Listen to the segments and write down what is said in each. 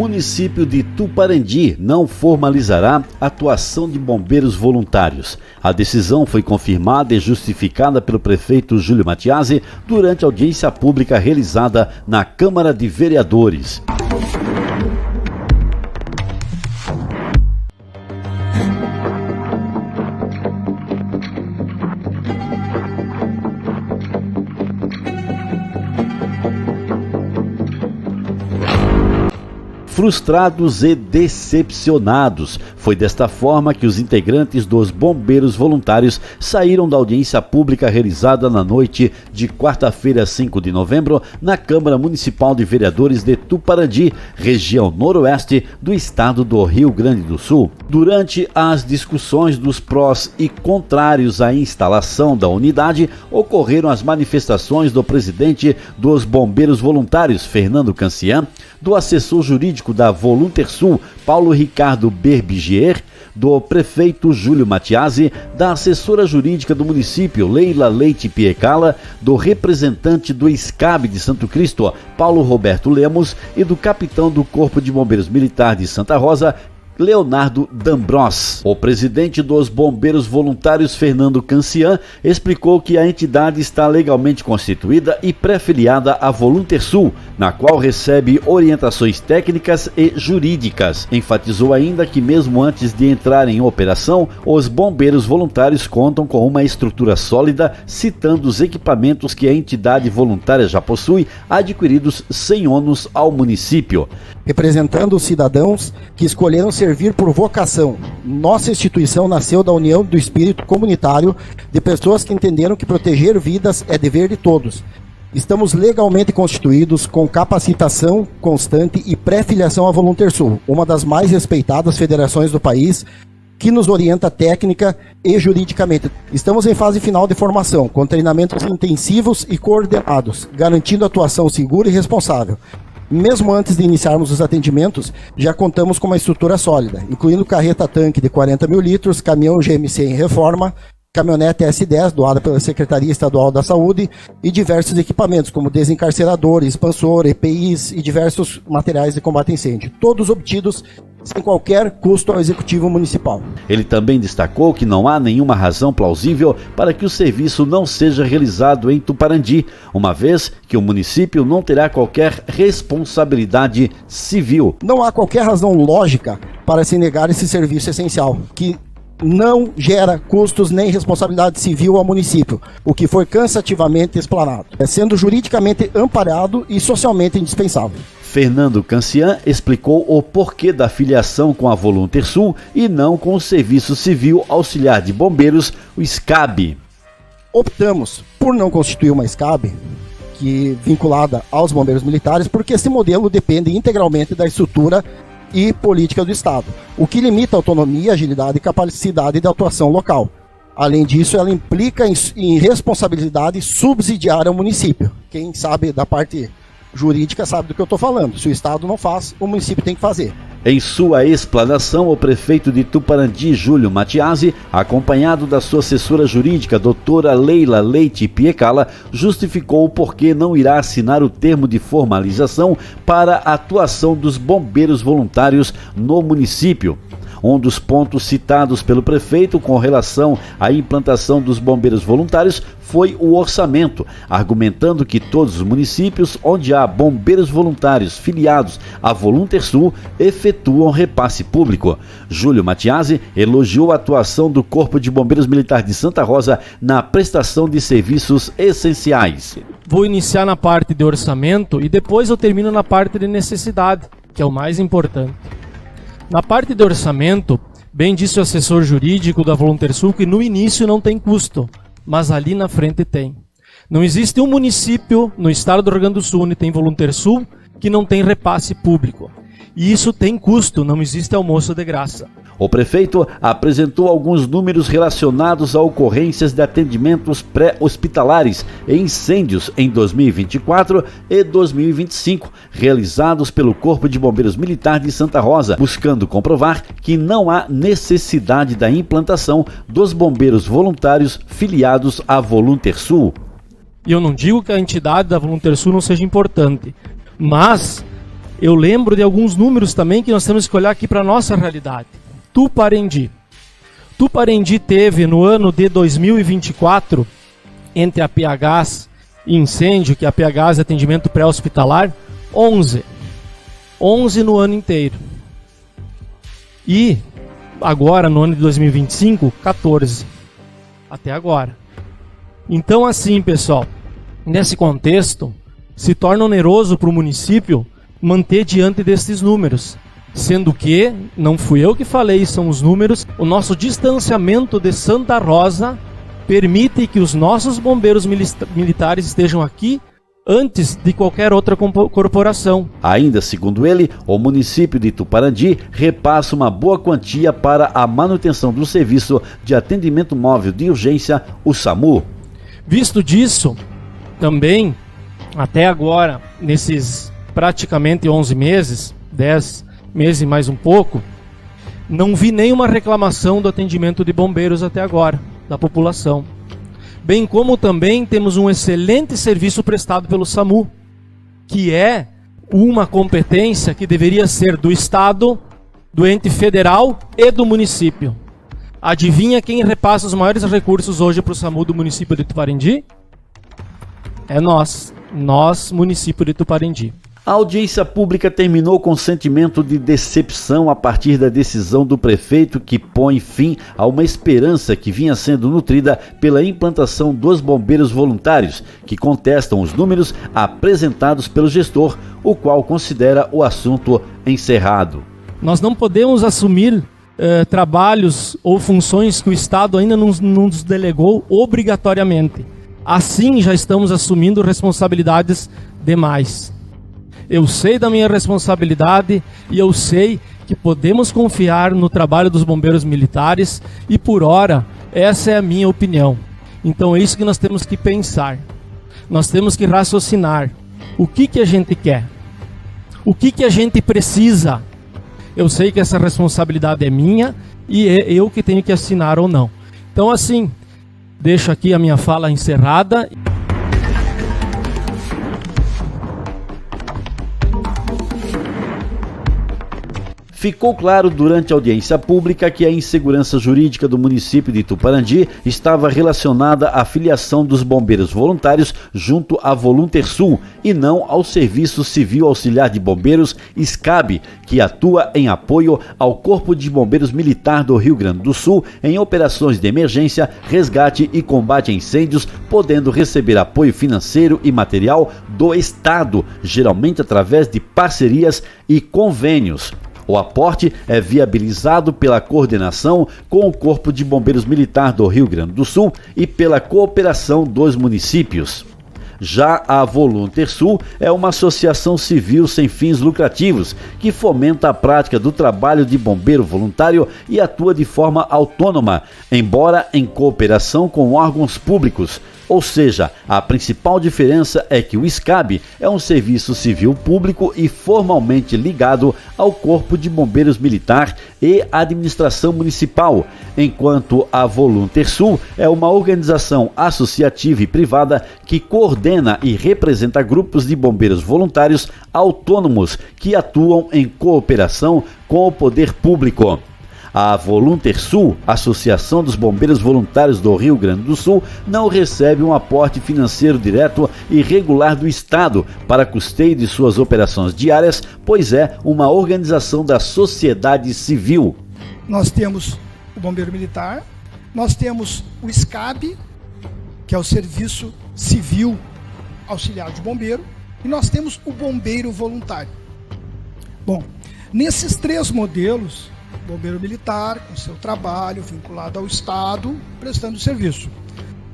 Município de Tuparandi não formalizará atuação de bombeiros voluntários. A decisão foi confirmada e justificada pelo prefeito Júlio Mattiasi durante a audiência pública realizada na Câmara de Vereadores. Frustrados e decepcionados. Foi desta forma que os integrantes dos bombeiros voluntários saíram da audiência pública realizada na noite de quarta-feira, 5 de novembro, na Câmara Municipal de Vereadores de Tuparandi, região noroeste do estado do Rio Grande do Sul. Durante as discussões dos prós e contrários à instalação da unidade, ocorreram as manifestações do presidente dos bombeiros voluntários, Fernando Cancian, do assessor jurídico da Voluntersul, Paulo Ricardo Berbigier, do prefeito Júlio Mattiasi, da assessora jurídica do município, Leila Leite Piecala, do representante do SCAB de Santo Cristo, Paulo Roberto Lemos, e do capitão do Corpo de Bombeiros Militar de Santa Rosa, Leonardo D'Ambros. O presidente dos bombeiros voluntários, Fernando Cancian, explicou que a entidade está legalmente constituída e pré-filiada à Voluntersul, na qual recebe orientações técnicas e jurídicas. Enfatizou ainda que mesmo antes de entrar em operação, os bombeiros voluntários contam com uma estrutura sólida, citando os equipamentos que a entidade voluntária já possui, adquiridos sem ônus ao município. Representando os cidadãos que escolheram servir por vocação. Nossa instituição nasceu da união do espírito comunitário de pessoas que entenderam que proteger vidas é dever de todos. Estamos legalmente constituídos com capacitação constante e pré-filiação à Voluntersul, uma das mais respeitadas federações do país, que nos orienta técnica e juridicamente. Estamos em fase final de formação, com treinamentos intensivos e coordenados, garantindo atuação segura e responsável. Mesmo antes de iniciarmos os atendimentos, já contamos com uma estrutura sólida, incluindo carreta-tanque de 40 mil litros, caminhão GMC em reforma, caminhonete S10 doada pela Secretaria Estadual da Saúde e diversos equipamentos como desencarcerador, expansor, EPIs e diversos materiais de combate a incêndio, todos obtidos sem qualquer custo ao Executivo Municipal. Ele também destacou que não há nenhuma razão plausível para que o serviço não seja realizado em Tuparandi, uma vez que o município não terá qualquer responsabilidade civil. Não há qualquer razão lógica para se negar esse serviço essencial, que não gera custos nem responsabilidade civil ao município, o que foi cansativamente explanado, sendo juridicamente amparado e socialmente indispensável. Fernando Cancian explicou o porquê da filiação com a Voluntersul e não com o Serviço Civil Auxiliar de Bombeiros, o SCAB. Optamos por não constituir uma SCAB vinculada aos bombeiros militares, porque esse modelo depende integralmente da estrutura e política do Estado, o que limita a autonomia, agilidade e capacidade de atuação local. Além disso, ela implica em responsabilidade subsidiária ao município. Quem sabe da parte jurídica sabe do que eu estou falando. Se o Estado não faz, o município tem que fazer. Em sua explanação, o prefeito de Tuparandi, Júlio Mattiasi, acompanhado da sua assessora jurídica, doutora Leila Leite Piecala, justificou o porquê não irá assinar o termo de formalização para a atuação dos bombeiros voluntários no município. Um dos pontos citados pelo prefeito com relação à implantação dos bombeiros voluntários foi o orçamento, argumentando que todos os municípios onde há bombeiros voluntários filiados à Voluntersul efetuam repasse público. Júlio Mattiasi elogiou a atuação do Corpo de Bombeiros Militar de Santa Rosa na prestação de serviços essenciais. Vou iniciar na parte de orçamento e depois eu termino na parte de necessidade, que é o mais importante. Na parte de orçamento, bem disse o assessor jurídico da Voluntersul que no início não tem custo, mas ali na frente tem. Não existe um município no estado do Rio Grande do Sul onde tem Voluntersul que não tem repasse público. E isso tem custo, não existe almoço de graça. O prefeito apresentou alguns números relacionados a ocorrências de atendimentos pré-hospitalares e incêndios em 2024 e 2025, realizados pelo Corpo de Bombeiros Militar de Santa Rosa, buscando comprovar que não há necessidade da implantação dos bombeiros voluntários filiados à Voluntersul. E eu não digo que a entidade da Voluntersul não seja importante, mas eu lembro de alguns números também que nós temos que olhar aqui para a nossa realidade. Tuparendi. Tuparendi teve no ano de 2024, entre a PHs e incêndio, que é a PHs é atendimento pré-hospitalar, 11 no ano inteiro. E agora, no ano de 2025, 14. Até agora. Então, assim, pessoal, nesse contexto, se torna oneroso para o município manter diante desses números. Sendo que, não fui eu que falei, são os números, o nosso distanciamento de Santa Rosa permite que os nossos bombeiros militares estejam aqui antes de qualquer outra corporação. Ainda segundo ele, o município de Tuparendi repassa uma boa quantia para a manutenção do serviço de atendimento móvel de urgência, o SAMU. Visto disso, também, até agora, nesses praticamente 11 meses, 10 meses e mais um pouco, não vi nenhuma reclamação do atendimento de bombeiros até agora, da população. Bem como também temos um excelente serviço prestado pelo SAMU, que é uma competência que deveria ser do Estado, do ente federal e do município. Adivinha quem repassa os maiores recursos hoje para o SAMU do município de Tuparendi? É nós, município de Tuparendi. A audiência pública terminou com sentimento de decepção a partir da decisão do prefeito que põe fim a uma esperança que vinha sendo nutrida pela implantação dos bombeiros voluntários, que contestam os números apresentados pelo gestor, o qual considera o assunto encerrado. Nós não podemos assumir trabalhos ou funções que o Estado ainda não nos delegou obrigatoriamente. Assim, já estamos assumindo responsabilidades demais. Eu sei da minha responsabilidade e eu sei que podemos confiar no trabalho dos bombeiros militares e, por hora, essa é a minha opinião. Então é isso que nós temos que pensar. Nós temos que raciocinar. O que a gente quer? O que a gente precisa? Eu sei que essa responsabilidade é minha e é eu que tenho que assinar ou não. Então, assim, deixo aqui a minha fala encerrada. Ficou claro durante a audiência pública que a insegurança jurídica do município de Tuparendi estava relacionada à filiação dos bombeiros voluntários junto à Voluntersul e não ao Serviço Civil Auxiliar de Bombeiros, SCAB, que atua em apoio ao Corpo de Bombeiros Militar do Rio Grande do Sul em operações de emergência, resgate e combate a incêndios, podendo receber apoio financeiro e material do Estado, geralmente através de parcerias e convênios. O aporte é viabilizado pela coordenação com o Corpo de Bombeiros Militar do Rio Grande do Sul e pela cooperação dos municípios. Já a Voluntersul é uma associação civil sem fins lucrativos que fomenta a prática do trabalho de bombeiro voluntário e atua de forma autônoma, embora em cooperação com órgãos públicos. Ou seja, a principal diferença é que o SCAB é um serviço civil público e formalmente ligado ao Corpo de Bombeiros Militar e Administração Municipal, enquanto a Voluntersul é uma organização associativa e privada que coordena e representa grupos de bombeiros voluntários autônomos que atuam em cooperação com o poder público. A Voluntersul, Associação dos Bombeiros Voluntários do Rio Grande do Sul, não recebe um aporte financeiro direto e regular do Estado para custeio de suas operações diárias, pois é uma organização da sociedade civil. Nós temos o Bombeiro Militar, nós temos o SCAB, que é o Serviço Civil Auxiliar de Bombeiro, e nós temos o Bombeiro Voluntário. Bom, nesses três modelos, Bombeiro Militar, com seu trabalho vinculado ao Estado, prestando serviço.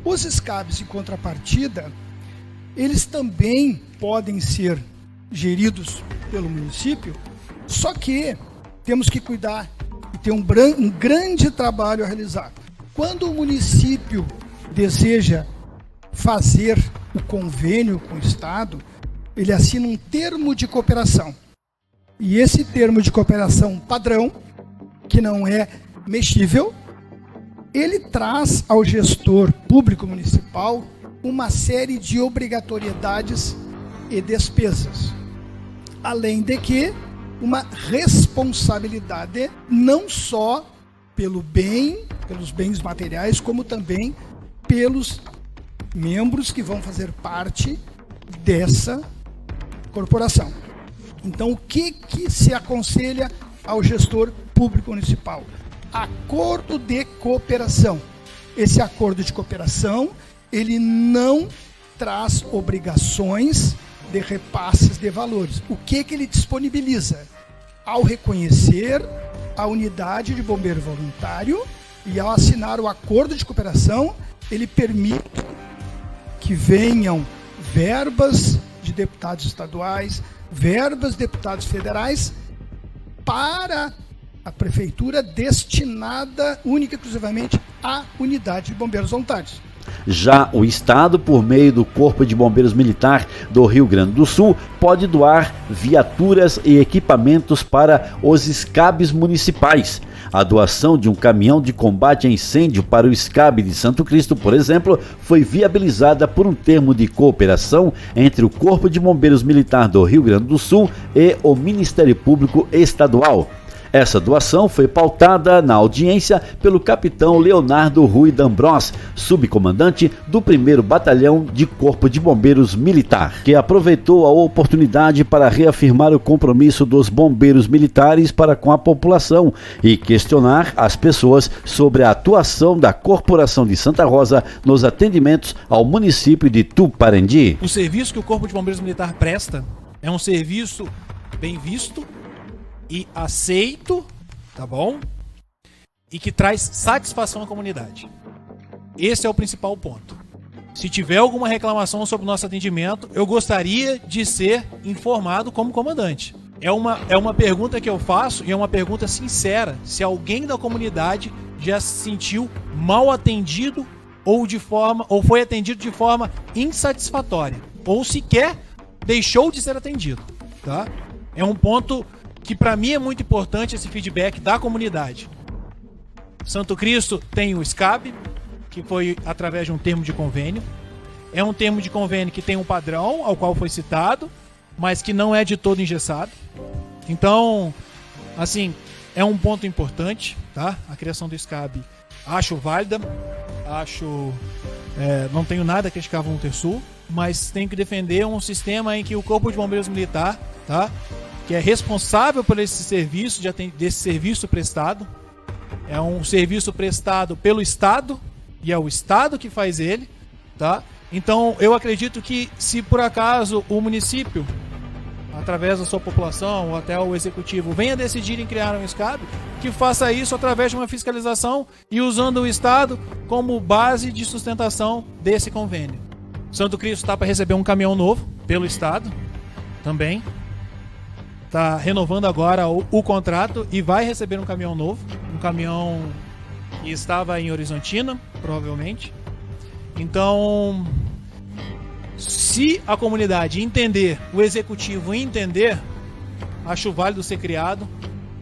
Os SCABs, em contrapartida, eles também podem ser geridos pelo município, só que temos que cuidar e ter um grande trabalho a realizar. Quando o município deseja fazer o convênio com o Estado, ele assina um termo de cooperação. E esse termo de cooperação padrão, que não é mexível, ele traz ao gestor público municipal uma série de obrigatoriedades e despesas. Além de que uma responsabilidade não só pelos bens materiais, como também pelos membros que vão fazer parte dessa corporação. Então, o que se aconselha ao gestor público municipal? Acordo de cooperação. Esse acordo de cooperação, ele não traz obrigações de repasses de valores. O que ele disponibiliza? Ao reconhecer a unidade de bombeiro voluntário e ao assinar o acordo de cooperação, ele permite que venham verbas de deputados estaduais, verbas de deputados federais para a prefeitura destinada única e exclusivamente à unidade de bombeiros voluntários. Já o Estado, por meio do Corpo de Bombeiros Militar do Rio Grande do Sul, pode doar viaturas e equipamentos para os SCABs municipais. A doação de um caminhão de combate a incêndio para o SCAB de Santo Cristo, por exemplo, foi viabilizada por um termo de cooperação entre o Corpo de Bombeiros Militar do Rio Grande do Sul e o Ministério Público Estadual. Essa doação foi pautada na audiência pelo capitão Leonardo Rui D'Ambros, subcomandante do 1º Batalhão de Corpo de Bombeiros Militar, que aproveitou a oportunidade para reafirmar o compromisso dos bombeiros militares para com a população e questionar as pessoas sobre a atuação da Corporação de Santa Rosa nos atendimentos ao município de Tuparendi. O serviço que o Corpo de Bombeiros Militar presta é um serviço bem visto e aceito, tá bom? E que traz satisfação à comunidade. Esse é o principal ponto. Se tiver alguma reclamação sobre o nosso atendimento, eu gostaria de ser informado como comandante. É uma pergunta que eu faço e é uma pergunta sincera. Se alguém da comunidade já se sentiu mal atendido ou foi atendido de forma insatisfatória, ou sequer deixou de ser atendido, tá? É um ponto que para mim é muito importante, esse feedback da comunidade. Santo Cristo tem o SCAB, que foi através de um termo de convênio. É um termo de convênio que tem um padrão, ao qual foi citado, mas que não é de todo engessado. Então, é um ponto importante, tá? A criação do SCAB acho válida, não tenho nada a criticar a Voluntersul, mas tenho que defender um sistema em que o Corpo de Bombeiros Militar, tá? Que é responsável por esse serviço, desse serviço prestado. É um serviço prestado pelo Estado, e é o Estado que faz ele, tá? Então, eu acredito que se por acaso o município, através da sua população, ou até o executivo, venha decidir em criar um SCAB, que faça isso através de uma fiscalização e usando o Estado como base de sustentação desse convênio. Santo Cristo está para receber um caminhão novo pelo Estado, também. Está renovando agora o contrato e vai receber um caminhão novo. Um caminhão que estava em Horizontina, provavelmente. Então, se a comunidade entender, o executivo entender, acho válido ser criado,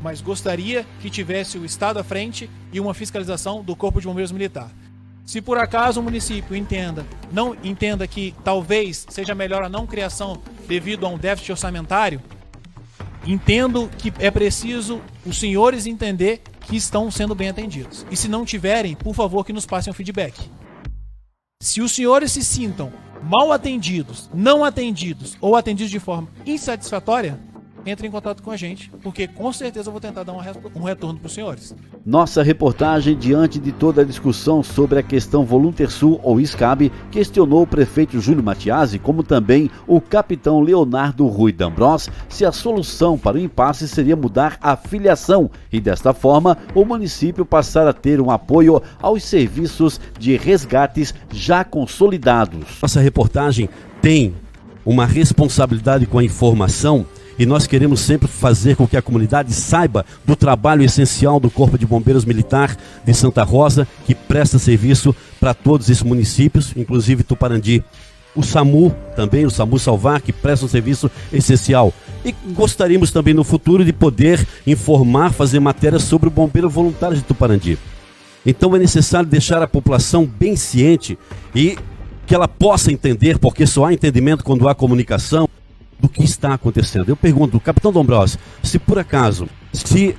mas gostaria que tivesse o Estado à frente e uma fiscalização do Corpo de Bombeiros Militar. Se por acaso o município não entenda que talvez seja melhor a não criação devido a um déficit orçamentário, entendo que é preciso os senhores entender que estão sendo bem atendidos. E se não tiverem, por favor, que nos passem o feedback. Se os senhores se sintam mal atendidos, não atendidos ou atendidos de forma insatisfatória, entre em contato com a gente, porque com certeza eu vou tentar dar um retorno para os senhores. Nossa reportagem, diante de toda a discussão sobre a questão Voluntersul ou SCAB, questionou o prefeito Júlio Matiasi, como também o capitão Leonardo Rui D'Ambros, se a solução para o impasse seria mudar a filiação e, desta forma, o município passar a ter um apoio aos serviços de resgates já consolidados. Nossa reportagem tem uma responsabilidade com a informação e nós queremos sempre fazer com que a comunidade saiba do trabalho essencial do Corpo de Bombeiros Militar de Santa Rosa, que presta serviço para todos esses municípios, inclusive Tuparendi. O SAMU também, o SAMU Salvar, que presta um serviço essencial. E gostaríamos também no futuro de poder informar, fazer matérias sobre o Bombeiro Voluntário de Tuparendi. Então é necessário deixar a população bem ciente e que ela possa entender, porque só há entendimento quando há comunicação, do que está acontecendo. Eu pergunto, capitão Dombrowski, se por acaso, se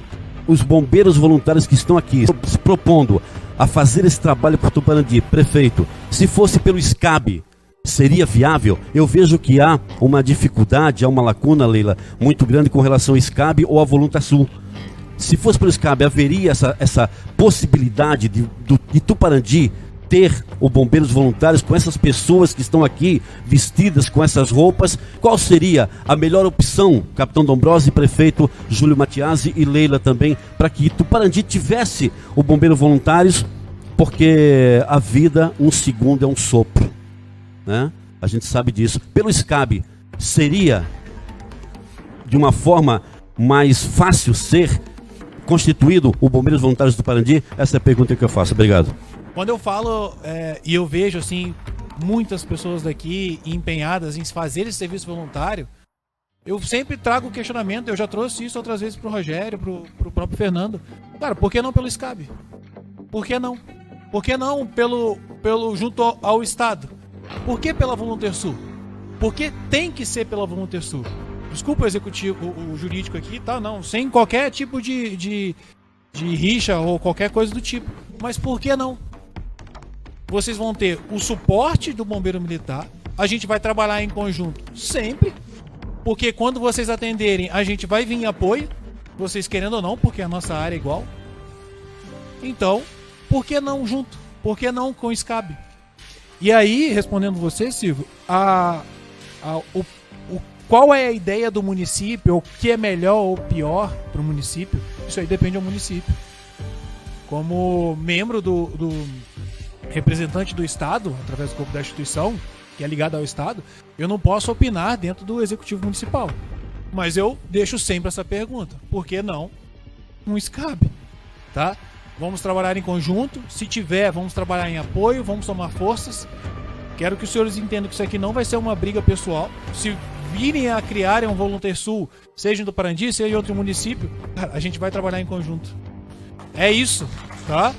os bombeiros voluntários que estão aqui se propondo a fazer esse trabalho por Tuparandi, prefeito, se fosse pelo SCAB, seria viável? Eu vejo que há uma dificuldade, há uma lacuna, Leila, muito grande com relação ao SCAB ou à Voluntarsul. Se fosse pelo SCAB, haveria essa possibilidade de Tuparandi ter o bombeiros voluntários com essas pessoas que estão aqui vestidas com essas roupas? Qual seria a melhor opção, capitão Dombrowski, prefeito Júlio Matiasi e Leila também, para que Tuparandi tivesse o bombeiro voluntários? Porque a vida, um segundo é um sopro, né? A gente sabe disso. Pelo SCAB, seria de uma forma mais fácil ser constituído o bombeiros voluntários do Tuparandi? Essa é a pergunta que eu faço. Obrigado. Quando eu falo e eu vejo assim muitas pessoas daqui empenhadas em fazer esse serviço voluntário, eu sempre trago o questionamento. Eu já trouxe isso outras vezes pro Rogério, pro próprio Fernando. Cara, por que não pelo SCAB? Por que não? Por que não pelo junto ao Estado? Por que pela Voluntarsul? Por que tem que ser pela Voluntarsul? Desculpa o executivo, o jurídico aqui, tá? Não, sem qualquer tipo de rixa ou qualquer coisa do tipo. Mas por que não? Vocês vão ter o suporte do bombeiro militar, a gente vai trabalhar em conjunto sempre, porque quando vocês atenderem, a gente vai vir em apoio, vocês querendo ou não, porque a nossa área é igual. Então, por que não junto? Por que não com o SCAB? E aí, respondendo você, Silvio, qual é a ideia do município, o que é melhor ou pior para o município? Isso aí depende do município. Como membro do representante do Estado, através do corpo da instituição, que é ligado ao Estado, eu não posso opinar dentro do Executivo Municipal. Mas eu deixo sempre essa pergunta. Por que não um SCAB? Tá? Vamos trabalhar em conjunto. Se tiver, vamos trabalhar em apoio, vamos somar forças. Quero que os senhores entendam que isso aqui não vai ser uma briga pessoal. Se virem a criarem um Voluntarsul, seja em Tuparandi, seja em outro município, cara, a gente vai trabalhar em conjunto. É isso, tá?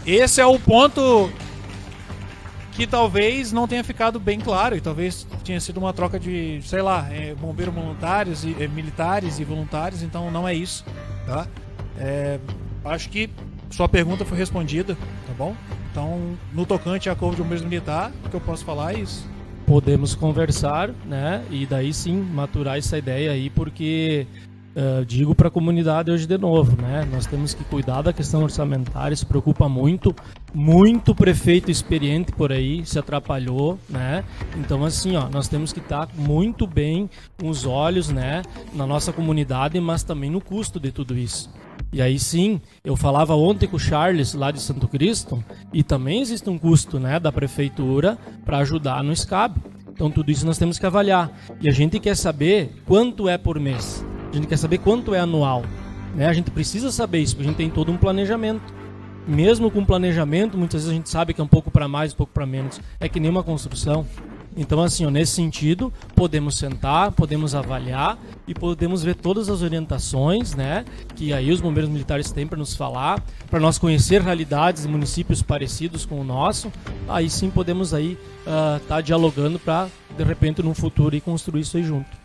Esse é o ponto que talvez não tenha ficado bem claro, e talvez tinha sido uma troca de, sei lá, bombeiros voluntários, militares e voluntários, então não é isso, tá? Acho que sua pergunta foi respondida, tá bom? Então, no tocante a Corpo de Bombeiros Militar, o que eu posso falar é isso. Podemos conversar, né? E daí sim maturar essa ideia aí, porque digo para a comunidade hoje de novo, né? Nós temos que cuidar da questão orçamentária, se preocupa muito prefeito experiente por aí se atrapalhou, né? Então assim, ó, nós temos que estar muito bem com os olhos, né, na nossa comunidade, mas também no custo de tudo isso. E aí sim, eu falava ontem com o Charles lá de Santo Cristo, e também existe um custo, né, da prefeitura para ajudar no SCAB. Então tudo isso nós temos que avaliar. E a gente quer saber quanto é por mês. A gente quer saber quanto é anual, né? A gente precisa saber isso, porque a gente tem todo um planejamento. Mesmo com planejamento, muitas vezes a gente sabe que é um pouco para mais, um pouco para menos. É que nem uma construção. Então, assim, ó, nesse sentido, podemos sentar, podemos avaliar e podemos ver todas as orientações, né, que aí os bombeiros militares têm para nos falar, para nós conhecer realidades de municípios parecidos com o nosso. Aí sim podemos aí tá dialogando para, de repente, no futuro, ir construir isso aí junto.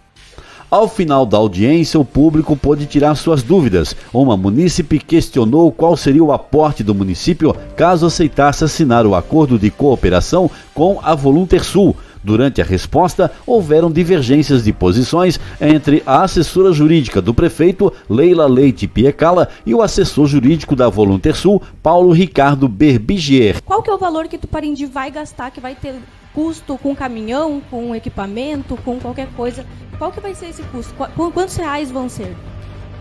Ao final da audiência, o público pôde tirar suas dúvidas. Uma munícipe questionou qual seria o aporte do município caso aceitasse assinar o acordo de cooperação com a Voluntarsul. Durante a resposta, houveram divergências de posições entre a assessora jurídica do prefeito, Leila Leite Piecala, e o assessor jurídico da Voluntarsul, Paulo Ricardo Berbigier. Qual que é o valor que Tuparandi vai gastar, que vai ter custo com caminhão, com equipamento, com qualquer coisa? Qual que vai ser esse custo? Quantos reais vão ser?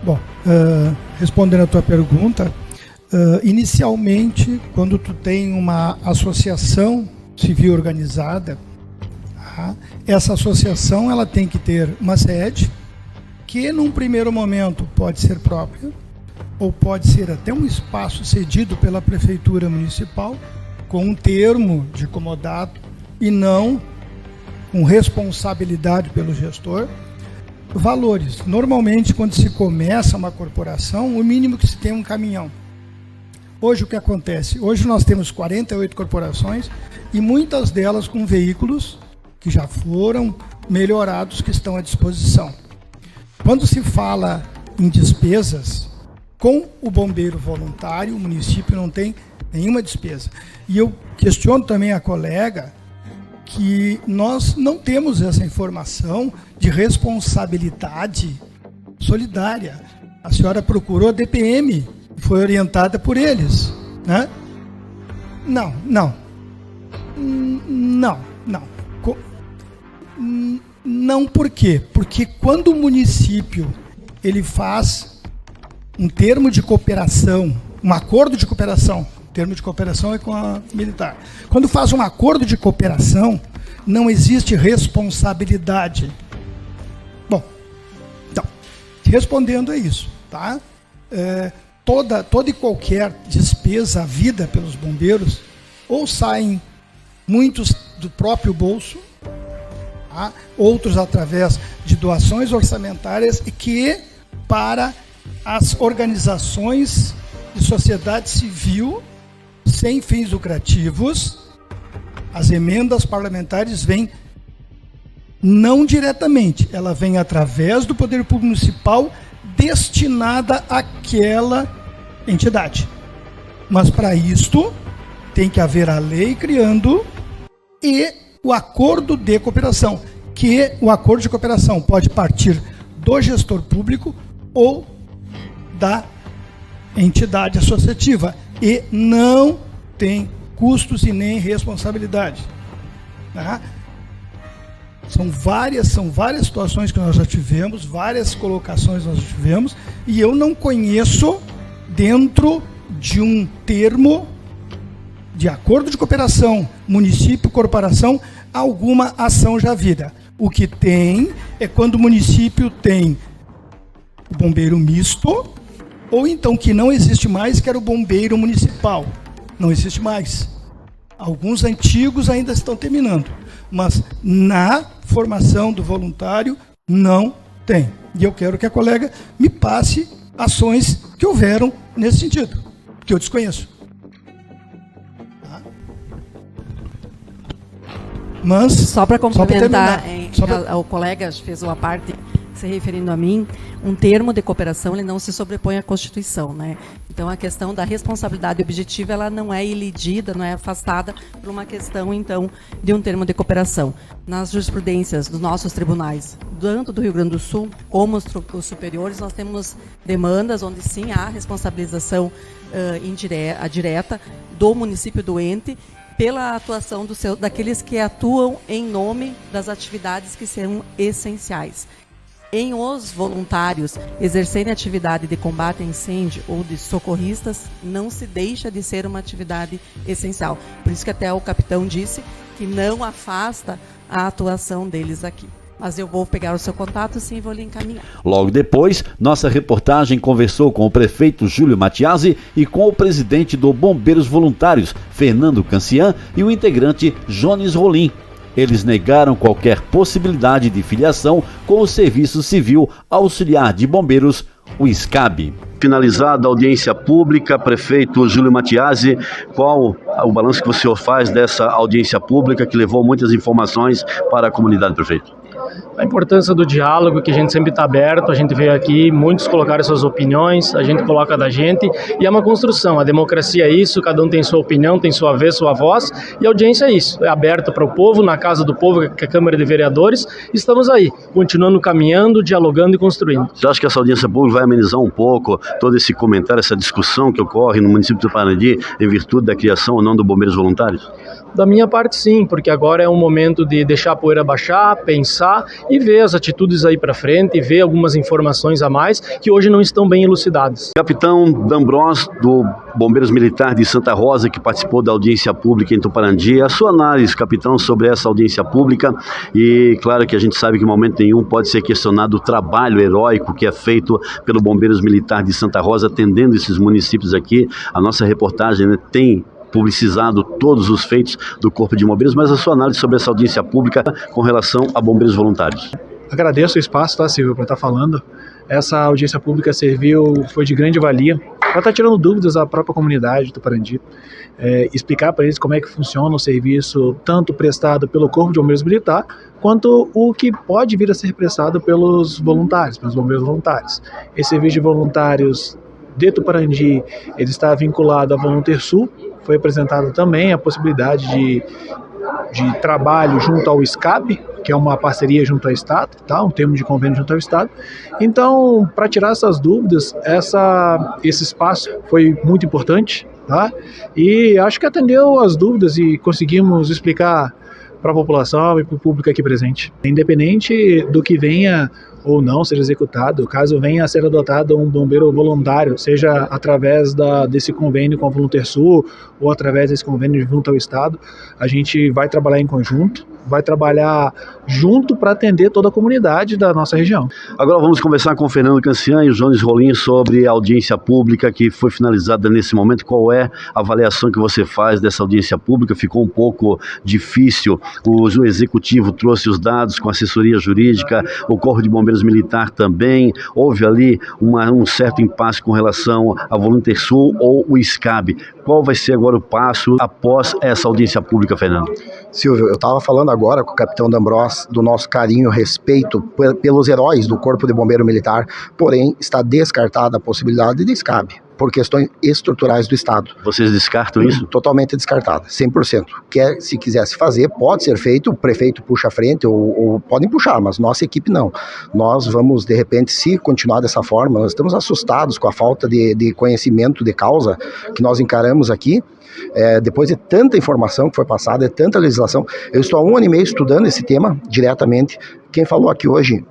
Bom, respondendo a tua pergunta, inicialmente, quando tu tem uma associação civil organizada, essa associação ela tem que ter uma sede, que num primeiro momento pode ser própria, ou pode ser até um espaço cedido pela prefeitura municipal, com um termo de comodato e não com responsabilidade pelo gestor. Valores. Normalmente, quando se começa uma corporação, o mínimo que se tem é um caminhão. Hoje o que acontece? Hoje nós temos 48 corporações e muitas delas com veículos que já foram melhorados que estão à disposição. Quando se fala em despesas, com o bombeiro voluntário, o município não tem nenhuma despesa. E eu questiono também a colega que nós não temos essa informação de responsabilidade solidária. A senhora procurou a DPM, foi orientada por eles, né? Não. Não, por quê? Porque quando o município ele faz um termo de cooperação, um acordo de cooperação, o termo de cooperação é com a militar. Quando faz um acordo de cooperação, não existe responsabilidade. Bom, então, respondendo a isso, tá? Toda e qualquer despesa havida pelos bombeiros, ou saem muitos do próprio bolso, tá? Outros através de doações orçamentárias, e que para as organizações de sociedade civil sem fins lucrativos, as emendas parlamentares vêm não diretamente, ela vem através do Poder Público Municipal destinada àquela entidade. Mas para isto tem que haver a lei criando e o acordo de cooperação, que o acordo de cooperação pode partir do gestor público ou da entidade associativa e não tem custos e nem responsabilidade. Tá? São várias situações que nós já tivemos, várias colocações nós já tivemos, e eu não conheço, dentro de um termo de acordo de cooperação, município-corporação, alguma ação já vista. O que tem é quando o município tem o bombeiro misto, ou então que não existe mais, que era o bombeiro municipal. Não existe mais. Alguns antigos ainda estão terminando, mas na formação do voluntário não tem. E eu quero que a colega me passe ações que houveram nesse sentido, que eu desconheço. Tá? Mas só para complementar, terminar, o colega fez uma parte se referindo a mim, um termo de cooperação ele não se sobrepõe à Constituição, né? Então a questão da responsabilidade objetiva ela não é ilidida, não é afastada por uma questão então de um termo de cooperação. Nas jurisprudências dos nossos tribunais, tanto do Rio Grande do Sul como os superiores, nós temos demandas onde sim há responsabilização direta do município doente pela atuação daqueles que atuam em nome das atividades que são essenciais. Em os voluntários exercerem atividade de combate a incêndio ou de socorristas, não se deixa de ser uma atividade essencial. Por isso que até o capitão disse que não afasta a atuação deles aqui. Mas eu vou pegar o seu contato, sim, e vou lhe encaminhar. Logo depois, nossa reportagem conversou com o prefeito Júlio Matiasi e com o presidente do Bombeiros Voluntários, Fernando Cancian, e o integrante Jones Rolim. Eles negaram qualquer possibilidade de filiação com o Serviço Civil Auxiliar de Bombeiros, o SCAB. Finalizada a audiência pública, prefeito Júlio Matiasi, qual o balanço que o senhor faz dessa audiência pública que levou muitas informações para a comunidade, prefeito? A importância do diálogo, que a gente sempre está aberto, a gente veio aqui, muitos colocaram suas opiniões, a gente coloca da gente, e é uma construção, a democracia é isso, cada um tem sua opinião, tem sua vez, sua voz, e a audiência é isso, é aberta para o povo, na casa do povo, que é a Câmara de Vereadores, estamos aí, continuando caminhando, dialogando e construindo. Você acha que essa audiência pública vai amenizar um pouco todo esse comentário, essa discussão que ocorre no município de Tuparangi, em virtude da criação ou não do Bombeiros Voluntários? Da minha parte, sim, porque agora é um momento de deixar a poeira baixar, pensar e ver as atitudes aí para frente, e ver algumas informações a mais que hoje não estão bem elucidadas. Capitão D'Ambros, do Bombeiros Militar de Santa Rosa, que participou da audiência pública em Tuparangi, a sua análise, capitão, sobre essa audiência pública, e claro que a gente sabe que em momento nenhum pode ser questionado o trabalho heróico que é feito pelo Bombeiros Militar de Santa Rosa, atendendo esses municípios aqui. A nossa reportagem, né, tem publicizado todos os feitos do Corpo de Bombeiros, mas a sua análise sobre essa audiência pública com relação a bombeiros voluntários. Agradeço o espaço, tá, Silvio, para estar falando. Essa audiência pública foi de grande valia para estar tirando dúvidas da própria comunidade do Parandi, explicar para eles como é que funciona o serviço, tanto prestado pelo Corpo de Bombeiros Militar, quanto o que pode vir a ser prestado pelos voluntários, pelos bombeiros voluntários. Esse serviço de voluntários de Tuparandi, ele está vinculado à Voluntersul. Foi apresentada também a possibilidade de trabalho junto ao SCAB, que é uma parceria junto ao Estado, tá? Um termo de convênio junto ao Estado. Então, para tirar essas dúvidas, esse espaço foi muito importante, tá? E acho que atendeu as dúvidas e conseguimos explicar para a população e para o público aqui presente. Independente do que venha ou não seja executado, caso venha a ser adotado um bombeiro voluntário, seja através desse convênio com a Voluntersul ou através desse convênio junto ao Estado, a gente vai trabalhar em conjunto, vai trabalhar junto para atender toda a comunidade da nossa região. Agora vamos conversar com o Fernando Cancian e o Jones Rolim sobre a audiência pública que foi finalizada nesse momento. Qual é a avaliação que você faz dessa audiência pública? Ficou um pouco difícil, o executivo trouxe os dados com assessoria jurídica, o Corpo de Bombeiros Militar também, houve ali um certo impasse com relação à Voluntersul ou o SCAB. Qual vai ser agora o passo após essa audiência pública, Fernando? Silvio, eu estava falando agora com o capitão D'Ambros do nosso carinho e respeito pelos heróis do Corpo de Bombeiro Militar, porém está descartada a possibilidade de SCAB, por questões estruturais do Estado. Vocês descartam isso? Totalmente descartada, 100%. Se quisesse fazer, pode ser feito, o prefeito puxa a frente, ou podem puxar, mas nossa equipe não. Nós vamos, de repente, se continuar dessa forma, nós estamos assustados com a falta de conhecimento de causa que nós encaramos aqui, depois de tanta informação que foi passada, de tanta legislação. Eu estou há 1 ano e meio estudando esse tema diretamente. Quem falou aqui hoje,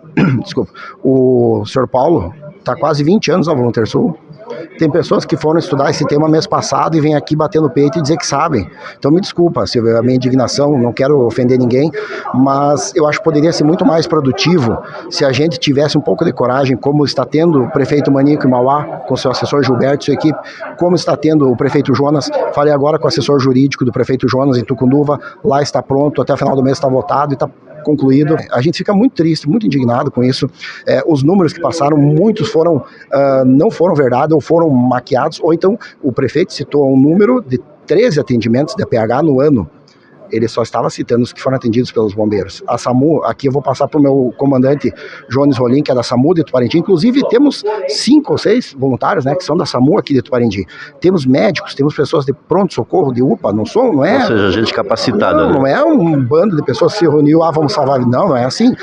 desculpa, o senhor Paulo, está quase 20 anos na Voluntersul. Tem pessoas que foram estudar esse tema mês passado e vêm aqui bater no peito e dizer que sabem. Então me desculpa, Silvio, a minha indignação, não quero ofender ninguém, mas eu acho que poderia ser muito mais produtivo se a gente tivesse um pouco de coragem, como está tendo o prefeito Manico em Mauá, com seu assessor Gilberto e sua equipe, como está tendo o prefeito Jonas. Falei agora com o assessor jurídico do prefeito Jonas em Tucunduva, lá está pronto, até o final do mês está votado e está concluído. A gente fica muito triste, muito indignado com isso. Os números que passaram, muitos não foram verdade ou foram maquiados, ou então o prefeito citou um número de 13 atendimentos de PH no ano. Ele só estava citando os que foram atendidos pelos bombeiros. A SAMU, aqui eu vou passar para o meu comandante Jones Rolim, que é da SAMU de Tuparandi. Inclusive temos 5 ou 6 voluntários, né, que são da SAMU aqui de Tuparandi. Temos médicos, temos pessoas de pronto-socorro, de UPA, não é... Ou seja, gente capacitada. Não é um bando de pessoas que se reuniu, vamos salvar. Não é assim.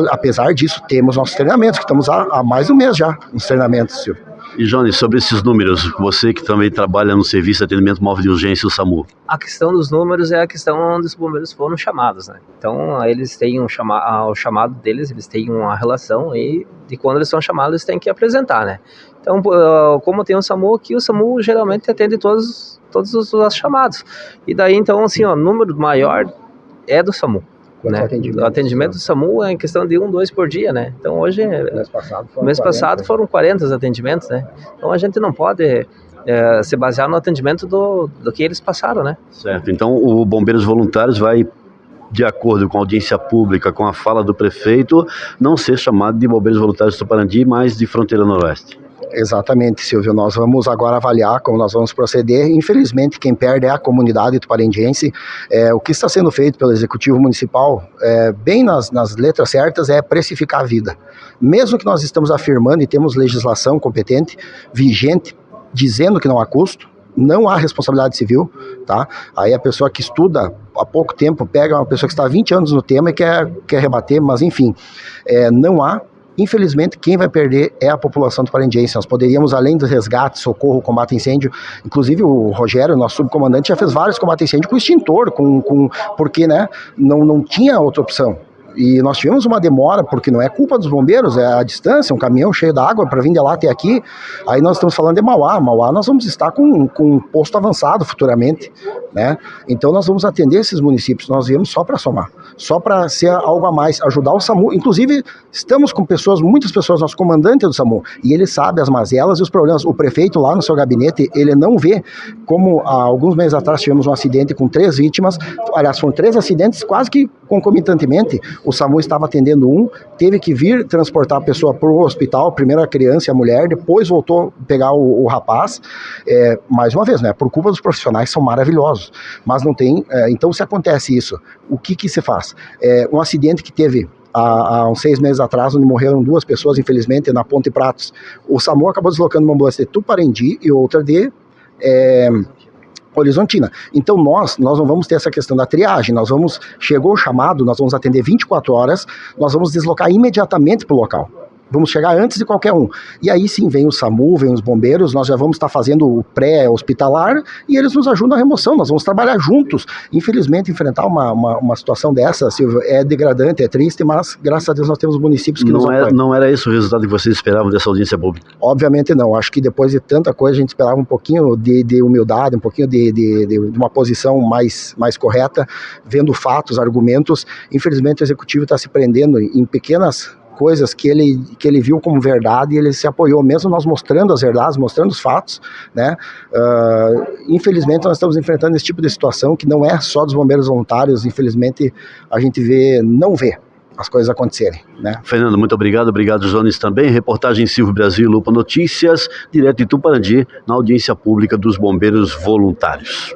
Apesar disso, temos nossos treinamentos, que estamos há mais de um mês já nos treinamentos, Silvio. E, Johnny, sobre esses números, você que também trabalha no Serviço de Atendimento Móvel de Urgência, o SAMU. A questão dos números é a questão onde os bombeiros foram chamados, né? Então, eles têm o chamado deles, eles têm uma relação e de quando eles são chamados, eles têm que apresentar, né? Então, como tem o SAMU aqui, o SAMU geralmente atende todos os chamados. E daí, então, assim, o número maior é do SAMU. Né? O atendimento do SAMU é em questão de 2 por dia, né? Então hoje, mês passado foram 40 atendimentos, né? Então a gente não pode se basear no atendimento do que eles passaram, né? Certo, então o Bombeiros Voluntários vai, de acordo com a audiência pública, com a fala do prefeito, não ser chamado de Bombeiros Voluntários de Tuparandi, mas de Fronteira Noroeste. Exatamente, Silvio. Nós vamos agora avaliar como nós vamos proceder. Infelizmente, quem perde é a comunidade tuparandiense. O que está sendo feito pelo Executivo Municipal, bem nas letras certas, é precificar a vida. Mesmo que nós estamos afirmando e temos legislação competente, vigente, dizendo que não há custo, não há responsabilidade civil, tá? Aí a pessoa que estuda há pouco tempo pega uma pessoa que está há 20 anos no tema e quer rebater, mas enfim, não há. Infelizmente, quem vai perder é a população tuparandiense. Nós poderíamos, além do resgate, socorro, combate a incêndio, inclusive o Rogério, nosso subcomandante, já fez vários combates a incêndio com extintor, porque né, não tinha outra opção. E nós tivemos uma demora, porque não é culpa dos bombeiros, é a distância, um caminhão cheio d'água para vir de lá até aqui. Aí nós estamos falando de Mauá. Mauá nós vamos estar com um posto avançado futuramente, né? Então nós vamos atender esses municípios, nós viemos só para somar, só para ser algo a mais, ajudar o SAMU. Inclusive, estamos com muitas pessoas, nosso comandante é do SAMU, e ele sabe as mazelas e os problemas. O prefeito lá no seu gabinete, ele não vê como há alguns meses atrás tivemos um acidente com 3 vítimas, aliás, foram 3 acidentes quase que concomitantemente. o SAMU estava atendendo teve que vir transportar a pessoa para o hospital, primeiro a criança e a mulher, depois voltou a pegar o rapaz, mais uma vez, né, por culpa dos profissionais que são maravilhosos, mas não tem, então se acontece isso, o que se faz? Um acidente que teve há uns 6 meses atrás, onde morreram 2 pessoas, infelizmente, na Ponte Pratos, o SAMU acabou deslocando uma ambulância de Tuparendi e outra de Horizontina. Então nós não vamos ter essa questão da triagem, chegou o chamado, nós vamos atender 24 horas, nós vamos deslocar imediatamente para o local. Vamos chegar antes de qualquer um. E aí sim vem o SAMU, vem os bombeiros, nós já vamos estar fazendo o pré-hospitalar e eles nos ajudam na remoção, nós vamos trabalhar juntos. Infelizmente, enfrentar uma situação dessa, Silvio, é degradante, é triste, mas graças a Deus nós temos municípios que nos apoiam. Não era esse o resultado que vocês esperavam dessa audiência pública? Obviamente não. Acho que depois de tanta coisa a gente esperava um pouquinho de humildade, um pouquinho de uma posição mais correta, vendo fatos, argumentos. Infelizmente o executivo está se prendendo em pequenas coisas que ele viu como verdade e ele se apoiou, mesmo nós mostrando as verdades, mostrando os fatos, né? Infelizmente nós estamos enfrentando esse tipo de situação que não é só dos bombeiros voluntários, infelizmente a gente não vê as coisas acontecerem, né? Fernando, muito obrigado Jones também, reportagem Silvio Brasil, Lupa Notícias, direto de Tuparendi, na audiência pública dos bombeiros voluntários.